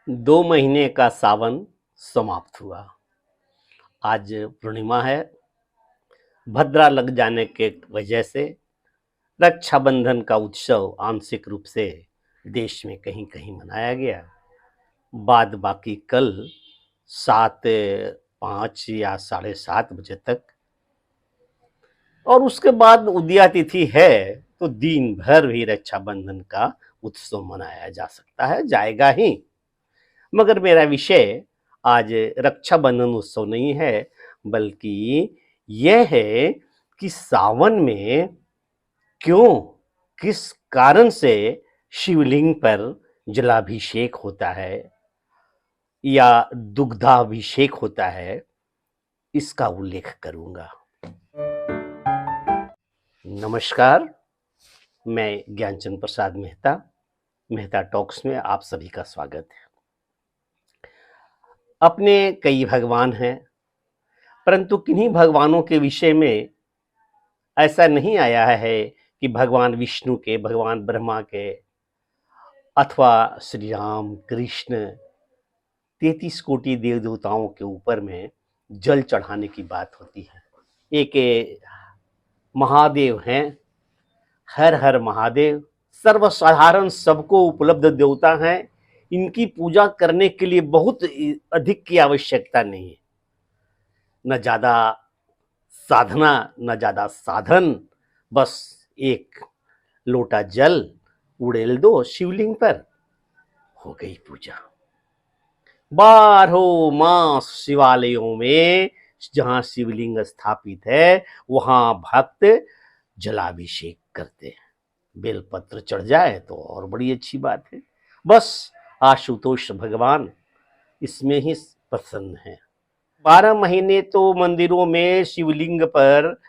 2 महीने का सावन समाप्त हुआ। आज पूर्णिमा है। भद्रा लग जाने के वजह से रक्षाबंधन का उत्सव आंशिक रूप से देश में कहीं कहीं मनाया गया। बाद बाकी कल 7:05 या 7:30 बजे तक, और उसके बाद उदया तिथि है तो दिन भर भी रक्षाबंधन का उत्सव मनाया जा सकता है, जाएगा ही। मगर मेरा विषय आज रक्षाबंधन उत्सव नहीं है, बल्कि यह है कि सावन में क्यों, किस कारण से शिवलिंग पर जलाभिषेक होता है या दुग्धाभिषेक होता है, इसका उल्लेख करूंगा। नमस्कार, मैं ज्ञानचंद प्रसाद मेहता टॉक्स में आप सभी का स्वागत है। अपने कई भगवान हैं, परंतु किन्हीं भगवानों के विषय में ऐसा नहीं आया है कि भगवान विष्णु के, भगवान ब्रह्मा के अथवा श्री राम कृष्ण 33 कोटि देव देवताओं के ऊपर में जल चढ़ाने की बात होती है। एक महादेव हैं, हर हर महादेव, सर्वसाधारण सबको उपलब्ध देवता हैं। इनकी पूजा करने के लिए बहुत अधिक की आवश्यकता नहीं है, न ज्यादा साधना न ज्यादा साधन, बस एक लोटा जल उड़ेल दो शिवलिंग पर, हो गई पूजा। 12 मास शिवालयों में जहां शिवलिंग स्थापित है वहां भक्त जलाभिषेक करते हैं। बेलपत्र चढ़ जाए तो और बड़ी अच्छी बात है। बस आशुतोष भगवान इसमें ही प्रसन्न है। 12 महीने तो मंदिरों में शिवलिंग पर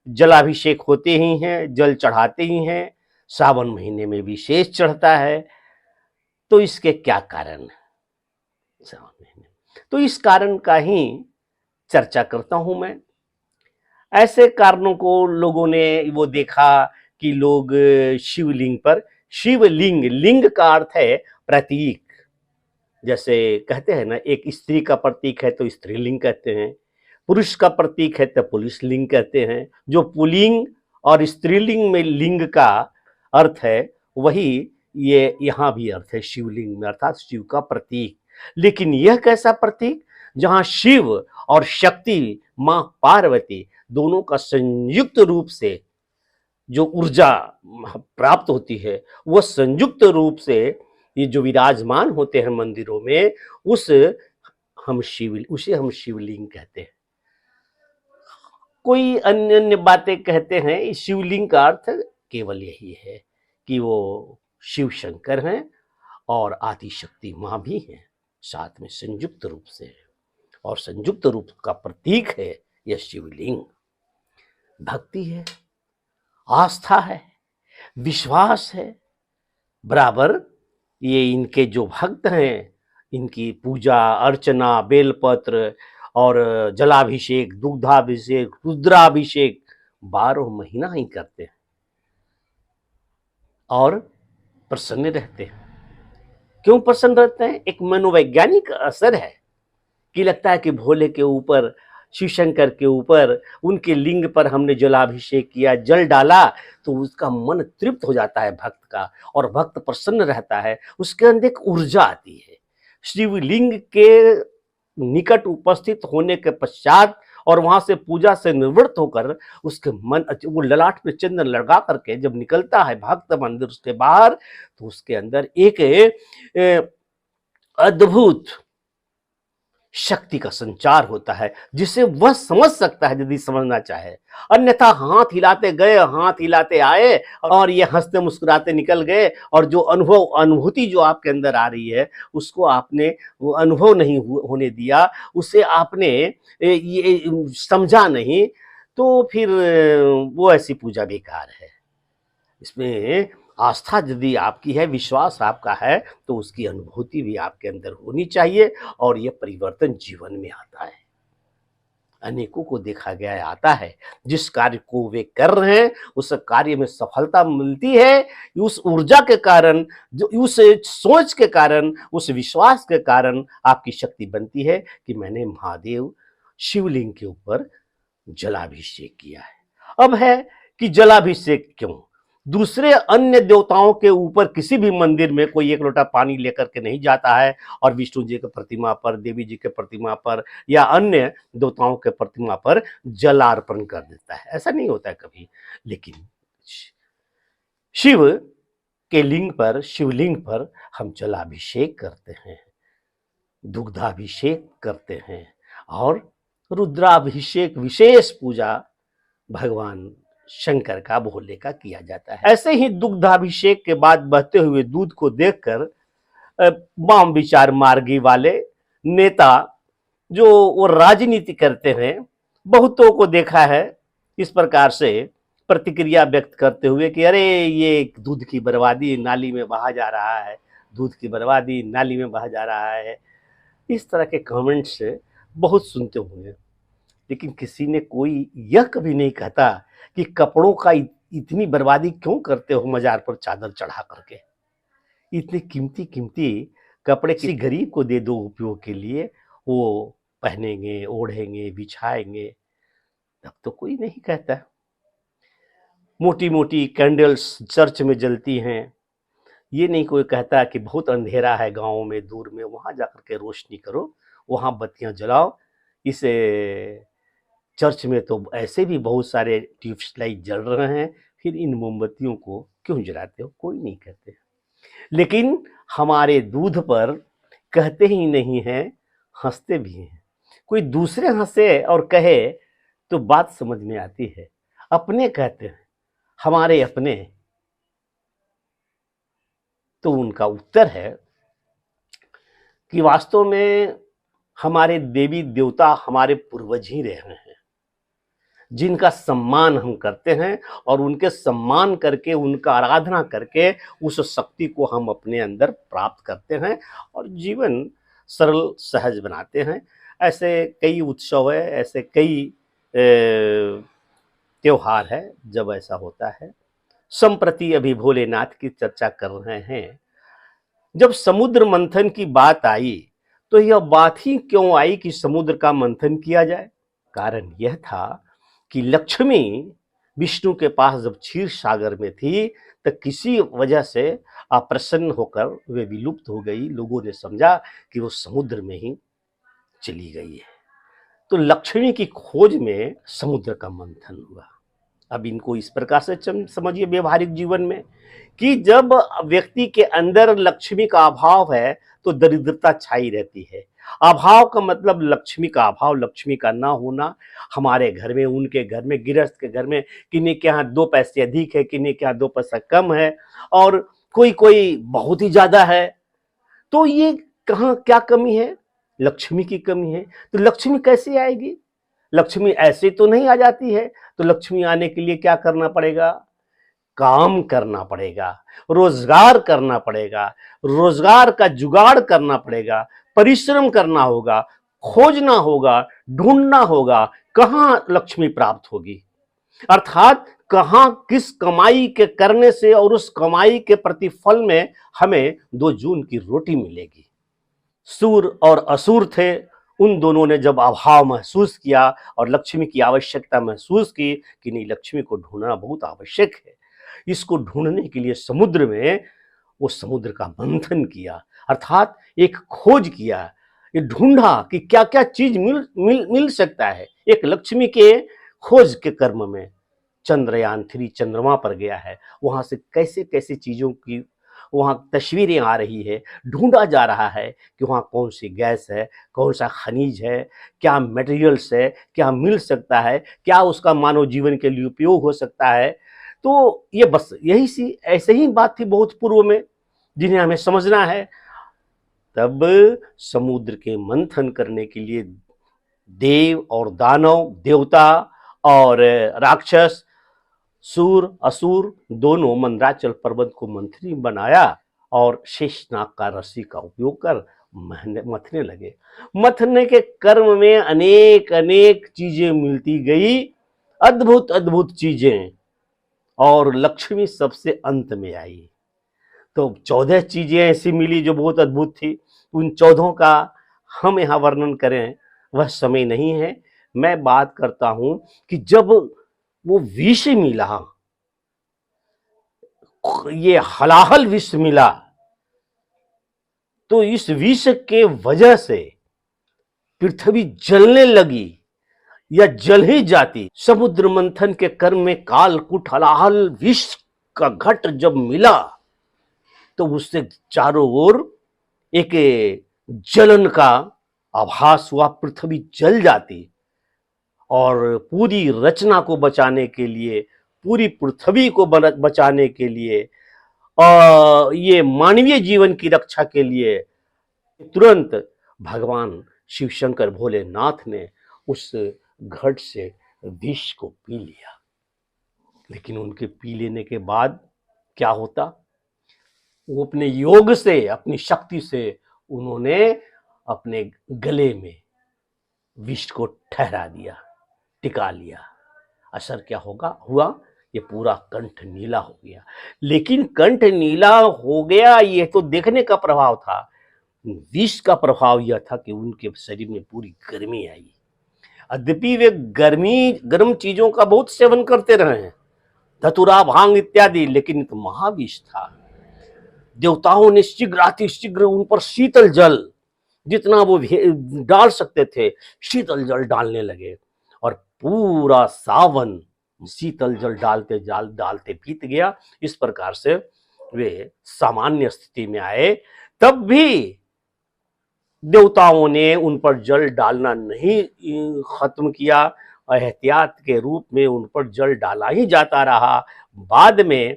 जलाभिषेक होते ही हैं, जल चढ़ाते ही हैं। सावन महीने में विशेष चढ़ता है। तो इसके क्या कारण है? सावन महीने तो इस कारण का ही चर्चा करता हूं मैं। ऐसे कारणों को लोगों ने वो देखा कि लोग शिवलिंग पर, शिवलिंग, लिंग का अर्थ है प्रतीक। जैसे कहते हैं ना, एक स्त्री का प्रतीक है तो स्त्रीलिंग कहते हैं, पुरुष का प्रतीक है तो पुरुषलिंग कहते हैं। जो पुल्लिंग और स्त्रीलिंग में लिंग का अर्थ है, वही ये यहाँ भी अर्थ है शिवलिंग में, अर्थात शिव का प्रतीक। लेकिन यह कैसा प्रतीक, जहां शिव और शक्ति मां पार्वती दोनों का संयुक्त रूप से जो ऊर्जा प्राप्त होती है, वह संयुक्त रूप से ये जो विराजमान होते हैं मंदिरों में, उसे हम शिवलिंग कहते हैं। कोई अन्य अन्य बातें कहते हैं। इस शिवलिंग का अर्थ केवल यही है कि वो शिव शंकर हैं और आदिशक्ति मां भी हैं, साथ में संयुक्त रूप से है, और संयुक्त रूप का प्रतीक है यह शिवलिंग। भक्ति है, आस्था है, विश्वास है। बराबर ये इनके जो भक्त हैं, इनकी पूजा अर्चना, बेलपत्र और जलाभिषेक, दुग्धाभिषेक, रुद्राभिषेक 12 महीना ही करते हैं और प्रसन्न रहते हैं। क्यों प्रसन्न रहते हैं? एक मनोवैज्ञानिक असर है कि लगता है कि भोले के ऊपर, शिव शंकर के ऊपर, उनके लिंग पर हमने जलाभिषेक किया, जल डाला, तो उसका मन तृप्त हो जाता है भक्त का, और भक्त प्रसन्न रहता है। उसके अंदर एक ऊर्जा आती है। शिवलिंग के निकट उपस्थित होने के पश्चात और वहां से पूजा से निवृत्त होकर उसके मन, वो ललाट पे चंदन लगा करके जब निकलता है भक्त मंदिर से बाहर, तो उसके अंदर एक अद्भुत शक्ति का संचार होता है, जिसे वह समझ सकता है यदि समझना चाहे। अन्यथा हाथ हिलाते गए, हाथ हिलाते आए और ये हंसते मुस्कुराते निकल गए, और जो अनुभूति जो आपके अंदर आ रही है, उसको आपने वो अनुभव नहीं होने दिया, उसे आपने ये समझा नहीं, तो फिर वो ऐसी पूजा बेकार है। इसमें आस्था यदि आपकी है, विश्वास आपका है, तो उसकी अनुभूति भी आपके अंदर होनी चाहिए, और यह परिवर्तन जीवन में आता है। अनेकों को देखा गया आता है, जिस कार्य को वे कर रहे हैं उस कार्य में सफलता मिलती है, उस ऊर्जा के कारण, जो उस सोच के कारण, उस विश्वास के कारण आपकी शक्ति बनती है कि मैंने महादेव शिवलिंग के ऊपर जलाभिषेक किया है। अब है कि जलाभिषेक क्यों? दूसरे अन्य देवताओं के ऊपर किसी भी मंदिर में कोई एक लोटा पानी लेकर के नहीं जाता है और विष्णु जी के प्रतिमा पर, देवी जी के प्रतिमा पर या अन्य देवताओं के प्रतिमा पर जलार्पण कर देता है, ऐसा नहीं होता है कभी। लेकिन शिव के लिंग पर, शिवलिंग पर हम जलाभिषेक करते हैं, दुग्धाभिषेक करते हैं और रुद्राभिषेक, विशेष पूजा भगवान शंकर का, भोले का किया जाता है। ऐसे ही दुग्धाभिषेक के बाद बहते हुए दूध को देखकर वाम विचार मार्गी वाले नेता जो वो राजनीति करते हैं, बहुतों को देखा है इस प्रकार से प्रतिक्रिया व्यक्त करते हुए कि अरे ये दूध की बर्बादी नाली में बहा जा रहा है, दूध की बर्बादी नाली में बहा जा रहा है। इस तरह के कमेंट्स बहुत सुनते होंगे, लेकिन किसी ने कोई यह कभी नहीं कहता कि कपड़ों का इतनी बर्बादी क्यों करते हो मजार पर चादर चढ़ा करके। इतने कीमती कीमती कपड़े किसी गरीब को दे दो उपयोग के लिए, वो पहनेंगे, ओढ़ेंगे, बिछाएंगे, तब तो कोई नहीं कहता। मोटी मोटी कैंडल्स चर्च में जलती हैं, ये नहीं कोई कहता कि बहुत अंधेरा है गाँव में, दूर में, वहाँ जाकर के रोशनी करो, वहाँ बत्तियाँ जलाओ। इस चर्च में तो ऐसे भी बहुत सारे ट्यूबलाइट जल रहे हैं, फिर इन मोमबत्तियों को क्यों जलाते हो? कोई नहीं कहते। लेकिन हमारे दूध पर कहते ही नहीं हैं, हंसते भी हैं। कोई दूसरे हंसे और कहे तो बात समझ में आती है, अपने कहते हैं हमारे अपने, तो उनका उत्तर है कि वास्तव में हमारे देवी देवता हमारे पूर्वज ही रहे हैं, जिनका सम्मान हम करते हैं और उनके सम्मान करके, उनका आराधना करके उस शक्ति को हम अपने अंदर प्राप्त करते हैं और जीवन सरल सहज बनाते हैं। ऐसे कई उत्सव है, ऐसे कई त्योहार है जब ऐसा होता है। संप्रति अभी भोलेनाथ की चर्चा कर रहे हैं। जब समुद्र मंथन की बात आई तो यह बात ही क्यों आई कि समुद्र का मंथन किया जाए? कारण यह था कि लक्ष्मी विष्णु के पास जब क्षीर सागर में थी तो किसी वजह से अप्रसन्न होकर वे विलुप्त हो गई। लोगों ने समझा कि वो समुद्र में ही चली गई है, तो लक्ष्मी की खोज में समुद्र का मंथन हुआ। अब इनको इस प्रकार से समझिए व्यवहारिक जीवन में कि जब व्यक्ति के अंदर लक्ष्मी का अभाव है तो दरिद्रता छाई रहती है। अभाव का मतलब लक्ष्मी का अभाव, लक्ष्मी का ना होना। हमारे घर में, उनके घर में, गृहस्थ के घर में किन्हीं के यहाँ 2 पैसे अधिक है, किन्हीं के यहाँ 2 पैसा कम है और कोई कोई बहुत ही ज्यादा है, तो ये कहाँ क्या कमी है? लक्ष्मी की कमी है। तो लक्ष्मी कैसे आएगी? लक्ष्मी ऐसे तो नहीं आ जाती है। तो लक्ष्मी आने के लिए क्या करना पड़ेगा? काम करना पड़ेगा, रोजगार करना पड़ेगा, रोजगार का जुगाड़ करना पड़ेगा, परिश्रम करना होगा, खोजना होगा, ढूंढना होगा कहां लक्ष्मी प्राप्त होगी, अर्थात कहां किस कमाई के करने से और उस कमाई के प्रतिफल में हमें 2 जून की रोटी मिलेगी। सूर और असुर थे, उन दोनों ने जब अभाव महसूस किया और लक्ष्मी की आवश्यकता महसूस की कि नहीं, लक्ष्मी को ढूंढना बहुत आवश्यक है, इसको ढूंढने के लिए समुद्र में वो समुद्र का मंथन किया, अर्थात एक खोज किया, ये ढूंढा कि क्या क्या चीज मिल सकता है। एक लक्ष्मी के खोज के कर्म में चंद्रयान 3 चंद्रमा पर गया है, वहां से कैसे कैसे चीजों की वहां तस्वीरें आ रही है, ढूंढा जा रहा है कि वहां कौन सी गैस है, कौन सा खनिज है, क्या मटेरियल्स है, क्या मिल सकता है, क्या उसका मानव जीवन के लिए उपयोग हो सकता है। तो ये बस यही सी ऐसे ही बात थी बहुत पूर्व में, जिन्हें हमें समझना है। तब समुद्र के मंथन करने के लिए देव और दानव, देवता और राक्षस, सूर असुर दोनों मंदराचल पर्वत को मंथनी बनाया और शेषनाग का रस्सी का उपयोग कर मथने लगे। मथने के कर्म में अनेक अनेक चीजें मिलती गई, अद्भुत अद्भुत चीजें, और लक्ष्मी सबसे अंत में आई। तो 14 चीजें ऐसी मिली जो बहुत अद्भुत थी। उन 14 का हम यहाँ वर्णन करें वह समय नहीं है। मैं बात करता हूं कि जब वो विष मिला, ये हलाहल विष मिला, तो इस विष के वजह से पृथ्वी जलने लगी या जल ही जाती। समुद्र मंथन के कर्म में कालकूट हलाहल विष का घट जब मिला तो उससे चारों ओर एक जलन का आभास हुआ, पृथ्वी जल जाती। और पूरी रचना को बचाने के लिए, पूरी पृथ्वी को बचाने के लिए, ये मानवीय जीवन की रक्षा के लिए तुरंत भगवान शिव शंकर भोलेनाथ ने उस घट से विष को पी लिया। लेकिन उनके पी लेने के बाद क्या होता, वो अपने योग से, अपनी शक्ति से उन्होंने अपने गले में विष को ठहरा दिया, टिका लिया। असर क्या हुआ, ये पूरा कंठ नीला हो गया। लेकिन कंठ नीला हो गया ये तो देखने का प्रभाव था, विष का प्रभाव यह था कि उनके शरीर में पूरी गर्मी आई। यद्यपि वे गर्म चीजों का बहुत सेवन करते रहे हैं, धतूरा, भांग इत्यादि, लेकिन तो महाविष था। देवताओं ने शीघ्र उन पर शीतल जल, जितना वो डाल सकते थे, शीतल जल डालने लगे। और पूरा सावन शीतल जल डालते बीत गया। इस प्रकार से वे सामान्य स्थिति में आए। तब भी देवताओं ने उन पर जल डालना नहीं खत्म किया, एहतियात के रूप में उन पर जल डाला ही जाता रहा। बाद में,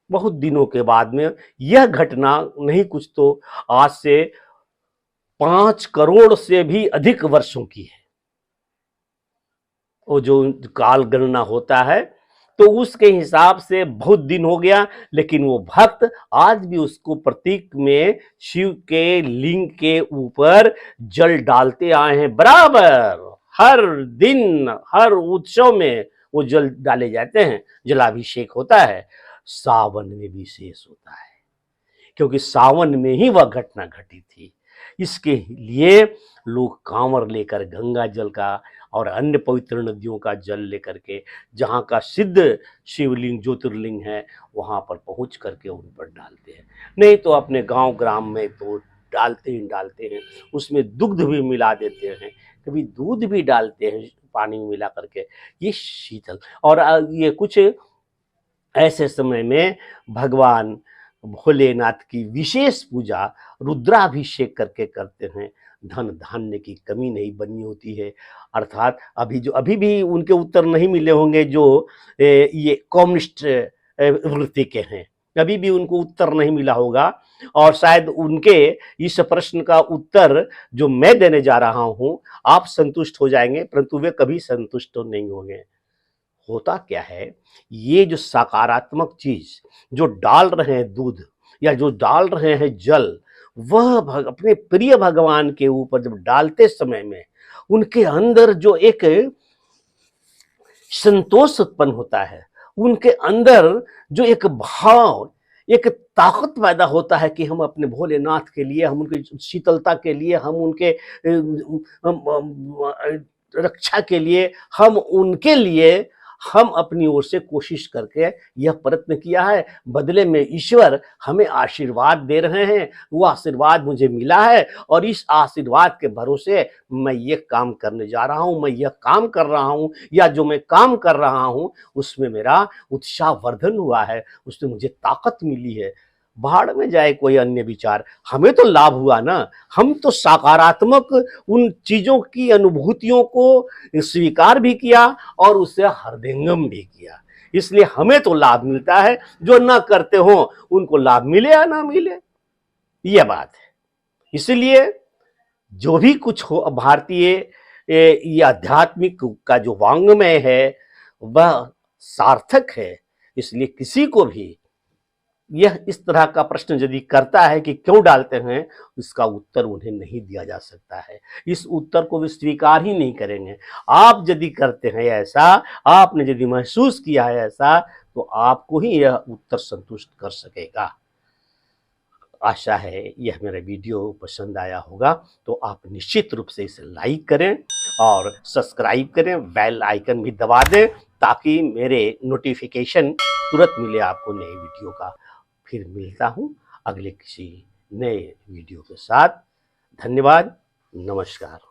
बहुत दिनों के बाद में, यह घटना नहीं कुछ तो आज से 5 करोड़ से भी अधिक वर्षों की है। वो जो काल गणना होता है तो उसके हिसाब से बहुत दिन हो गया। लेकिन वो भक्त आज भी उसको प्रतीक में शिव के लिंग के ऊपर जल डालते आए हैं। बराबर हर दिन, हर उत्सव में वो जल डाले जाते हैं, जलाभिषेक होता है। सावन में विशेष होता है क्योंकि सावन में ही वह घटना घटी थी। इसके लिए लोग कांवर लेकर गंगा जल का और अन्य पवित्र नदियों का जल लेकर के, जहाँ का सिद्ध शिवलिंग ज्योतिर्लिंग है, वहाँ पर पहुँच करके उन पर डालते हैं। नहीं तो अपने गांव ग्राम में तो डालते हैं, उसमें दुग्ध भी मिला देते हैं, कभी दूध भी डालते हैं पानी में मिला करके, ये शीतल। और ये कुछ ऐसे समय में भगवान भोलेनाथ की विशेष पूजा रुद्राभिषेक करके करते हैं। धन धान्य की कमी नहीं बनी होती है। अर्थात अभी भी उनके उत्तर नहीं मिले होंगे जो ये कम्युनिस्ट वृत्ति के हैं, अभी भी उनको उत्तर नहीं मिला होगा। और शायद उनके इस प्रश्न का उत्तर जो मैं देने जा रहा हूं आप संतुष्ट हो जाएंगे, परंतु वे कभी संतुष्ट तो नहीं होंगे। होता क्या है, ये जो सकारात्मक चीज जो डाल रहे हैं दूध या जो डाल रहे हैं जल, वह अपने प्रिय भगवान के ऊपर जब डालते समय में उनके अंदर जो एक संतोष उत्पन्न होता है, उनके अंदर जो एक भाव, एक ताकत पैदा होता है कि हम अपने भोलेनाथ के लिए, हम उनकी शीतलता के लिए, हम उनके रक्षा के लिए, हम उनके लिए हम अपनी ओर से कोशिश करके यह प्रयत्न किया है। बदले में ईश्वर हमें आशीर्वाद दे रहे हैं, वो आशीर्वाद मुझे मिला है और इस आशीर्वाद के भरोसे मैं ये काम करने जा रहा हूं, मैं यह काम कर रहा हूं, या जो मैं काम कर रहा हूं उसमें मेरा उत्साह वर्धन हुआ है, उसमें मुझे ताकत मिली है। भाड़ में जाए कोई अन्य विचार, हमें तो लाभ हुआ ना। हम तो सकारात्मक उन चीजों की अनुभूतियों को स्वीकार भी किया और उससे हृदयंगम भी किया, इसलिए हमें तो लाभ मिलता है। जो ना करते हो उनको लाभ मिले या ना मिले, यह बात है। इसलिए जो भी कुछ हो, भारतीय ये आध्यात्मिक का जो वांग्मय है वह सार्थक है। इसलिए किसी को भी यह इस तरह का प्रश्न यदि करता है कि क्यों डालते हैं, इसका उत्तर उन्हें नहीं दिया जा सकता है। इस उत्तर को वे स्वीकार ही नहीं करेंगे। आप यदि करते हैं ऐसा, आपने यदि महसूस किया है ऐसा, तो आपको ही यह उत्तर संतुष्ट कर सकेगा। आशा है यह मेरा वीडियो पसंद आया होगा, तो आप निश्चित रूप से इसे लाइक करें और सब्सक्राइब करें, बेल आइकन भी दबा दें, ताकि मेरे नोटिफिकेशन तुरंत मिले आपको नए वीडियो का। फिर मिलता हूँ अगले किसी नए वीडियो के साथ। धन्यवाद, नमस्कार।